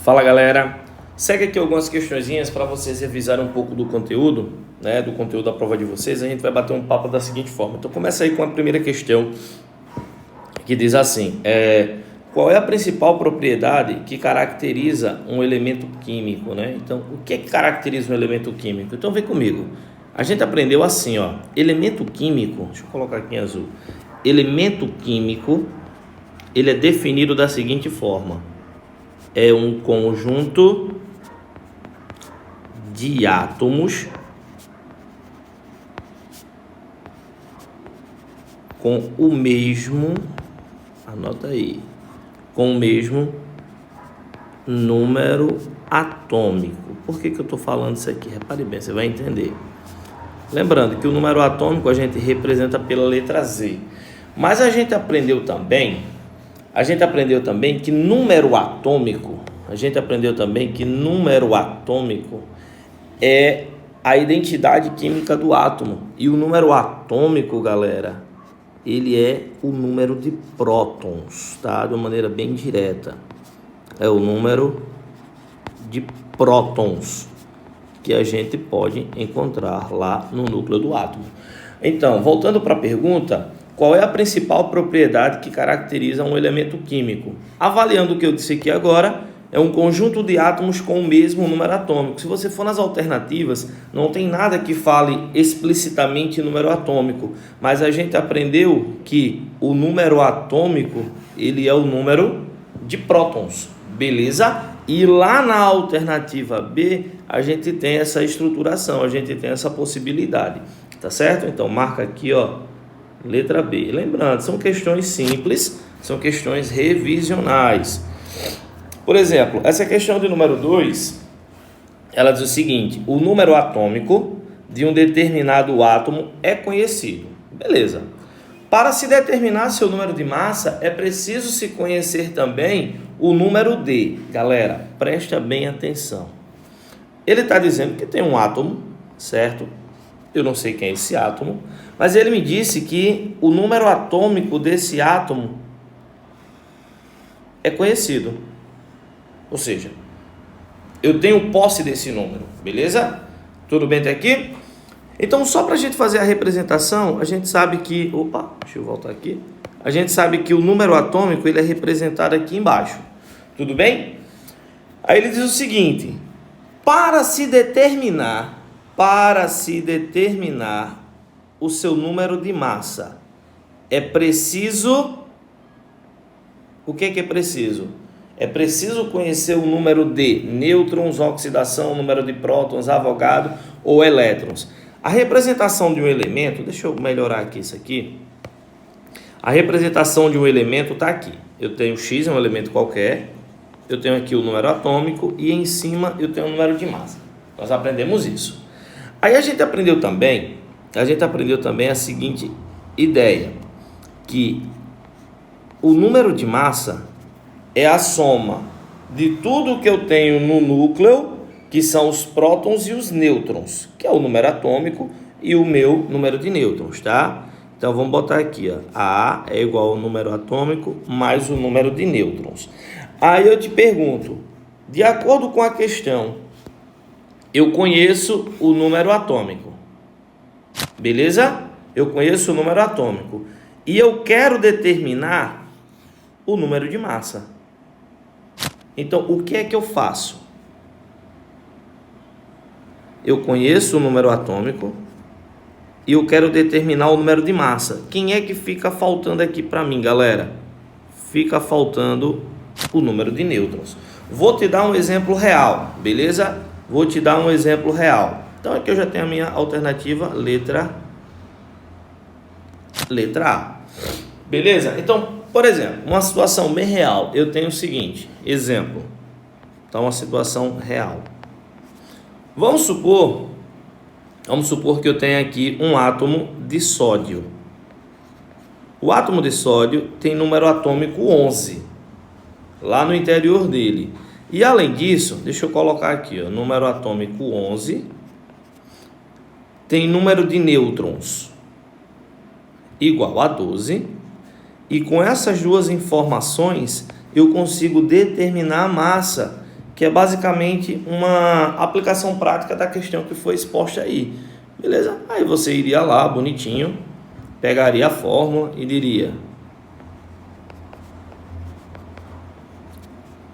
Fala galera, segue aqui algumas questõezinhas para vocês revisarem um pouco do conteúdo, né, do conteúdo da prova de vocês. A gente vai bater um papo da seguinte forma. Então começa aí com a primeira questão, que diz assim: qual é a principal propriedade que caracteriza um elemento químico, né? Então, o que caracteriza um elemento químico? Então vem comigo. A gente aprendeu assim, ó, elemento químico, deixa eu colocar aqui em azul. Elemento químico, ele é definido da seguinte forma: é um conjunto de átomos com o mesmo, anota aí, com o mesmo número atômico. Por que eu estou falando isso aqui? Repare bem, você vai entender. Lembrando que o número atômico a gente representa pela letra Z. Mas a gente aprendeu também que número atômico, é a identidade química do átomo. E o número atômico, galera, ele é o número de prótons, tá? De uma maneira bem direta. É o número de prótons que a gente pode encontrar lá no núcleo do átomo. Então, voltando para a pergunta, qual é a principal propriedade que caracteriza um elemento químico? Avaliando o que eu disse aqui agora, é um conjunto de átomos com o mesmo número atômico. Se você for nas alternativas, não tem nada que fale explicitamente número atômico, mas a gente aprendeu que o número atômico, ele é o número de prótons, beleza? E lá na alternativa B, a gente tem essa estruturação, a gente tem essa possibilidade, tá certo? Então, marca aqui, ó, letra B. Lembrando, são questões simples, são questões revisionais. Por exemplo, essa questão de número 2, ela diz o seguinte: o número atômico de um determinado átomo é conhecido. Beleza. Para se determinar seu número de massa, é preciso se conhecer também o número D. Galera, presta bem atenção. Ele está dizendo que tem um átomo, certo? Eu não sei quem é esse átomo, mas ele me disse que o número atômico desse átomo é conhecido. Ou seja, eu tenho posse desse número, beleza? Tudo bem até aqui? Então, só para a gente fazer a representação, a gente sabe que... Opa, deixa eu voltar aqui. A gente sabe que o número atômico ele é representado aqui embaixo. Tudo bem? Aí ele diz o seguinte: para se determinar o seu número de massa, é preciso... O que é preciso? É preciso conhecer o número de nêutrons, oxidação, o número de prótons, Avogadro ou elétrons. A representação de um elemento, deixa eu melhorar aqui isso aqui. A representação de um elemento está aqui. Eu tenho X, é um elemento qualquer. Eu tenho aqui o número atômico e em cima eu tenho o número de massa. Nós aprendemos isso. Aí a gente aprendeu também a seguinte ideia, que o número de massa é a soma de tudo que eu tenho no núcleo, que são os prótons e os nêutrons, que é o número atômico e o meu número de nêutrons, tá? Então vamos botar aqui, ó, A é igual ao número atômico mais o número de nêutrons. Aí eu te pergunto, de acordo com a questão, eu conheço o número atômico, beleza? Eu conheço o número atômico e eu quero determinar o número de massa. Então, o que é que eu faço? Eu conheço o número atômico e eu quero determinar o número de massa. Quem é que fica faltando aqui para mim, galera? Fica faltando o número de nêutrons. Vou te dar um exemplo real, beleza? Vou te dar um exemplo real. Então, aqui eu já tenho a minha alternativa, letra A. Beleza? Então, por exemplo, uma situação bem real, eu tenho o seguinte, exemplo. Então, uma situação real. Vamos supor que eu tenho aqui um átomo de sódio. O átomo de sódio tem número atômico 11, lá no interior dele. E além disso, deixa eu colocar aqui, ó, número atômico 11, tem número de nêutrons igual a 12. E com essas duas informações, eu consigo determinar a massa, que é basicamente uma aplicação prática da questão que foi exposta aí. Beleza? Aí você iria lá, bonitinho, pegaria a fórmula e diria: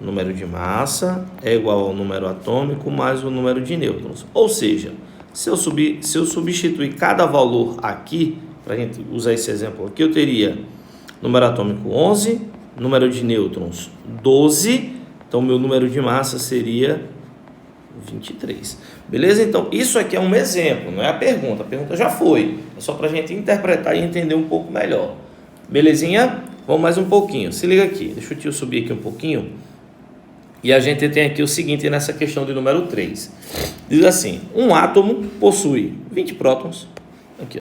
número de massa é igual ao número atômico mais o número de nêutrons. Ou seja, se eu substituir cada valor aqui, para a gente usar esse exemplo aqui, eu teria número atômico 11, número de nêutrons 12, então meu número de massa seria 23. Beleza? Então, isso aqui é um exemplo, não é a pergunta já foi, é só para a gente interpretar e entender um pouco melhor. Belezinha? Vamos mais um pouquinho, se liga aqui, deixa o tio subir aqui um pouquinho. E a gente tem aqui o seguinte nessa questão de número 3. Diz assim: um átomo possui 20 prótons,